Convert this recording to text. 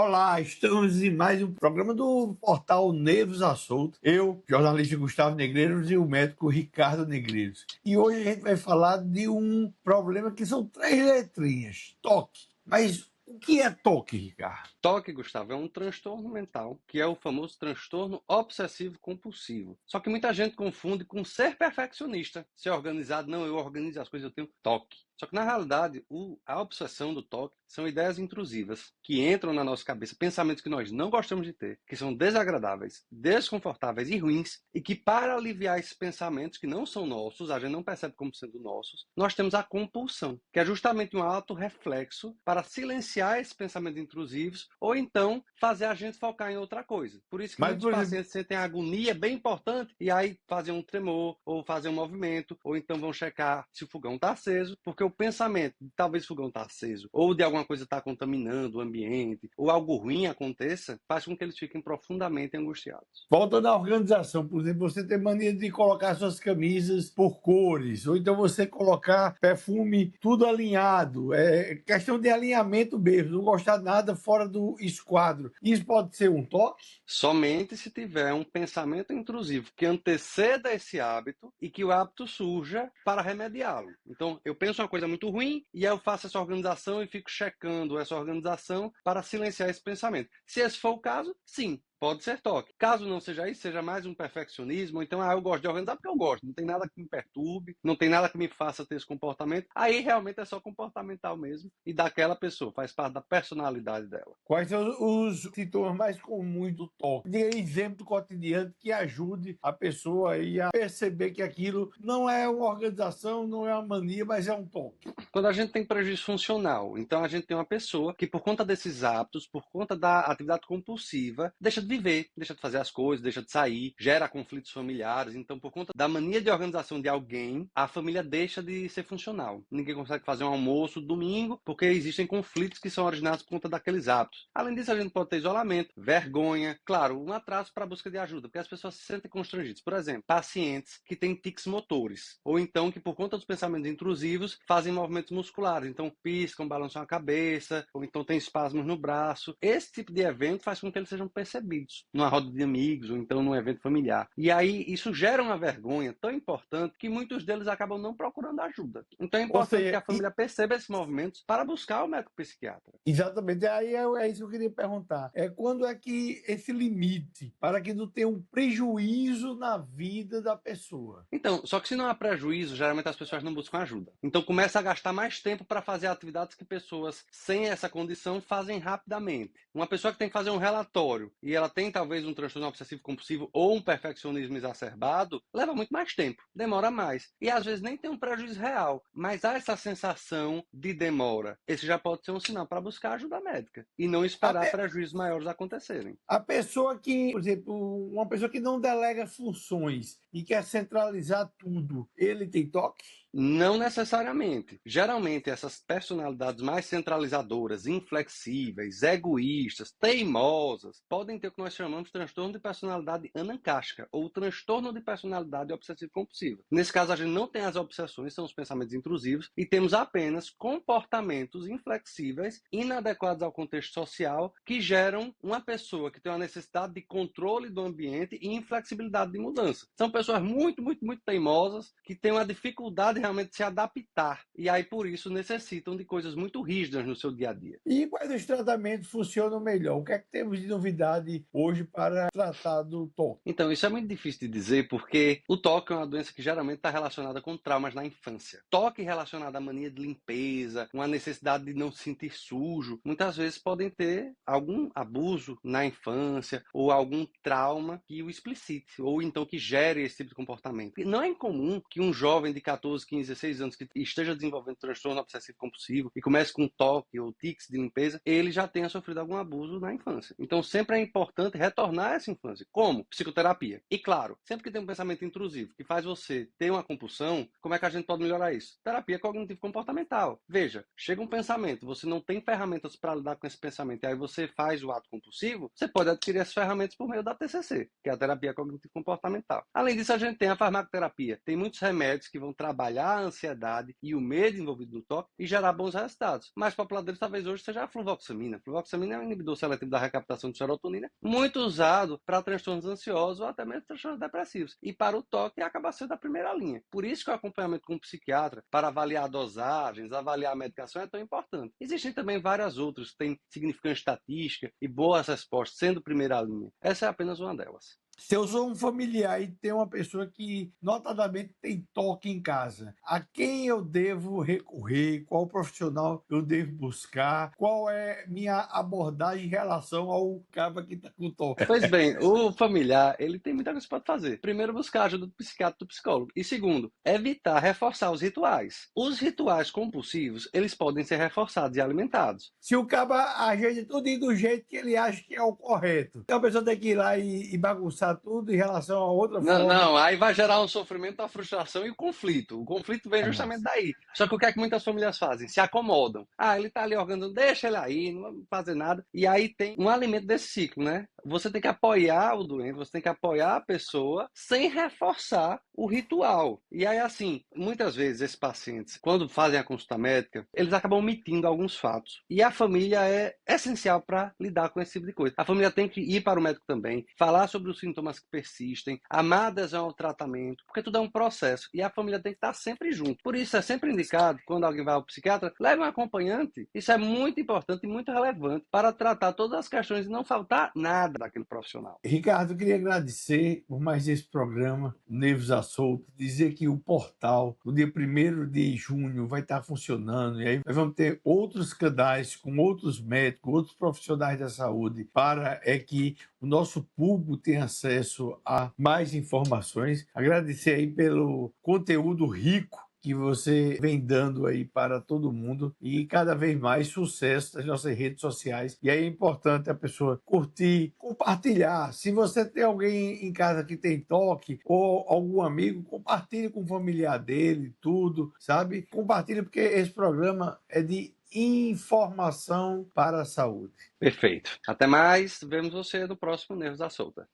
Olá, estamos em mais um programa do portal Nervos à Solta. Eu, jornalista Gustavo Negreiros e o médico Ricardo Negreiros. E hoje a gente vai falar de um problema que são 3 letrinhas, toque. Mas o que é toque, Ricardo? TOC, Gustavo, é um transtorno mental, que é o famoso transtorno obsessivo-compulsivo. Só que muita gente confunde com ser perfeccionista. Ser organizado, não, eu organizo as coisas, eu tenho toque. Só que, na realidade, a obsessão do toque são ideias intrusivas que entram na nossa cabeça, pensamentos que nós não gostamos de ter, que são desagradáveis, desconfortáveis e ruins, e que, para aliviar esses pensamentos que não são nossos, a gente não percebe como sendo nossos, nós temos a compulsão, que é justamente um ato reflexo para silenciar esses pensamentos intrusivos ou então fazer a gente focar em outra coisa. Por isso que Mas, muitos por exemplo, pacientes sentem agonia bem importante e aí fazem um tremor, ou fazem um movimento, ou então vão checar se o fogão está aceso, porque o pensamento de talvez o fogão está aceso, ou de alguma coisa está contaminando o ambiente, ou algo ruim aconteça, faz com que eles fiquem profundamente angustiados. voltando à organização, por exemplo, você tem mania de colocar suas camisas por cores, ou então você colocar perfume tudo alinhado. É questão de alinhamento mesmo, não gostar nada fora do esquadro. Isso pode ser um toque? Somente se tiver um pensamento intrusivo que anteceda esse hábito e que o hábito surja para remediá-lo. Então, eu penso uma coisa muito ruim e aí eu faço essa organização e fico checando essa organização para silenciar esse pensamento. Se esse for o caso, sim, pode ser toque. Caso não seja isso, seja mais um perfeccionismo, ou então, eu gosto de organizar porque eu gosto, não tem nada que me perturbe, não tem nada que me faça ter esse comportamento, aí realmente é só comportamental mesmo e daquela pessoa, faz parte da personalidade dela. Quais são os sintomas mais comuns do toque? De exemplo cotidiano que ajude a pessoa aí a perceber que aquilo não é uma organização, não é uma mania, mas é um toque. Quando a gente tem prejuízo funcional, então a gente tem uma pessoa que, por conta desses hábitos, por conta da atividade compulsiva, deixa de viver, deixa de fazer as coisas, deixa de sair, gera conflitos familiares. Então, por conta da mania de organização de alguém, a família deixa de ser funcional. Ninguém consegue fazer um almoço domingo porque existem conflitos que são originados por conta daqueles hábitos. Além disso, a gente pode ter isolamento, vergonha, claro, um atraso para a busca de ajuda, porque as pessoas se sentem constrangidas. Por exemplo, pacientes que têm tics motores, ou então que, por conta dos pensamentos intrusivos, fazem movimentos musculares, então piscam, balançam a cabeça, ou então tem espasmos no braço. Esse tipo de evento faz com que eles sejam percebidos numa roda de amigos, ou então num evento familiar. E aí isso gera uma vergonha tão importante que muitos deles acabam não procurando ajuda. Então é Ou importante que seja, a família perceba esses movimentos para buscar o médico psiquiatra. exatamente, aí é isso que eu queria perguntar. É quando é que esse limite para que não tenha um prejuízo na vida da pessoa? Então, só que se não há prejuízo, geralmente as pessoas não buscam ajuda. Então começa a gastar mais tempo para fazer atividades que pessoas sem essa condição fazem rapidamente. Uma pessoa que tem que fazer um relatório e ela tem talvez um transtorno obsessivo compulsivo ou um perfeccionismo exacerbado, leva muito mais tempo, demora mais. E às vezes nem tem um prejuízo real, mas há essa sensação de demora. Esse já pode ser um sinal para buscar ajuda médica e não A, esperar pe- prejuízos maiores acontecerem. a pessoa que, por exemplo, uma pessoa que não delega funções e quer centralizar tudo, ele tem toque? Não necessariamente. Geralmente, essas personalidades mais centralizadoras, inflexíveis, egoístas, teimosas, podem ter o que nós chamamos de transtorno de personalidade anancástica, ou transtorno de personalidade obsessivo-compulsiva. Nesse caso, a gente não tem as obsessões, são os pensamentos intrusivos, e temos apenas comportamentos inflexíveis, inadequados ao contexto social, que geram uma pessoa que tem uma necessidade de controle do ambiente e inflexibilidade de mudança. São pessoas muito, muito, muito teimosas, que têm uma dificuldade realmente se adaptar. E aí, por isso, necessitam de coisas muito rígidas no seu dia a dia. E quais os tratamentos funcionam melhor? O que é que temos de novidade hoje para tratar do toque? Então, isso é muito difícil de dizer porque o toque é uma doença que geralmente está relacionada com traumas na infância. Toque relacionado à mania de limpeza, uma necessidade de não se sentir sujo, muitas vezes podem ter algum abuso na infância ou algum trauma que o explicite, ou então que gere esse tipo de comportamento. E não é incomum que um jovem de 14, 15, 16 anos que esteja desenvolvendo transtorno obsessivo compulsivo e comece com toque ou tics de limpeza, ele já tenha sofrido algum abuso na infância. Então, sempre é importante retornar a essa infância. Como? Psicoterapia. E claro, sempre que tem um pensamento intrusivo que faz você ter uma compulsão, como é que a gente pode melhorar isso? Terapia cognitivo-comportamental. Veja, chega um pensamento, você não tem ferramentas para lidar com esse pensamento, e aí você faz o ato compulsivo, você pode adquirir essas ferramentas por meio da TCC, que é a terapia cognitivo-comportamental. Além disso, a gente tem a farmacoterapia. Tem muitos remédios que vão trabalhar trabalhar a ansiedade e o medo envolvido no toque e gerar bons resultados. Mais popular deles talvez hoje seja a fluvoxamina. A fluvoxamina é um inibidor seletivo da recaptação de serotonina, muito usado para transtornos ansiosos ou até mesmo transtornos depressivos. E para o toque acaba sendo a primeira linha. Por isso que o acompanhamento com o psiquiatra para avaliar dosagens, avaliar a medicação é tão importante. Existem também várias outras que têm significância estatística e boas respostas, sendo primeira linha. Essa é apenas uma delas. Se eu sou um familiar e tem uma pessoa que notadamente tem toque em casa, a quem eu devo recorrer? Qual profissional eu devo buscar? Qual é minha abordagem em relação ao cara que está com toque? Pois bem, o familiar, ele tem muita coisa que pode fazer. Primeiro, buscar a ajuda do psiquiatra e do psicólogo. E segundo, evitar reforçar os rituais. Os rituais compulsivos, eles podem ser reforçados e alimentados. Se o cara ajeita tudo do jeito que ele acha que é o correto, então a pessoa tem que ir lá e bagunçar tudo em relação a outra Não, forma. não, aí vai gerar um sofrimento, a frustração e o conflito. O conflito vem justamente daí. Só que o que é que muitas famílias fazem? Se acomodam. Ah, ele tá ali organizando, deixa ele aí, não vai fazer nada. E aí tem um alimento desse ciclo, né? Você tem que apoiar o doente, você tem que apoiar a pessoa sem reforçar o ritual. E aí, assim, muitas vezes esses pacientes, quando fazem a consulta médica, eles acabam omitindo alguns fatos. E a família é essencial para lidar com esse tipo de coisa. A família tem que ir para o médico também, falar sobre os sintomas que persistem, amar a adesão ao tratamento, porque tudo é um processo. E a família tem que estar sempre junto. Por isso, é sempre indicado, quando alguém vai ao psiquiatra, leve um acompanhante. Isso é muito importante e muito relevante para tratar todas as questões e não faltar nada daquele profissional. Ricardo, eu queria agradecer por mais esse programa, Nervos à Solta, dizer que o portal, no dia 1º de junho, vai estar funcionando, e aí nós vamos ter outros canais com outros médicos, outros profissionais da saúde, para que o nosso público tenha acesso a mais informações. Agradecer aí pelo conteúdo rico que você vem dando aí para todo mundo e cada vez mais sucesso nas nossas redes sociais. E aí é importante a pessoa curtir, compartilhar. Se você tem alguém em casa que tem toque ou algum amigo, compartilhe com o familiar dele, tudo, sabe? Compartilhe porque esse programa é de informação para a saúde. Perfeito. Até mais. Vemos você no próximo Nervos à Solta.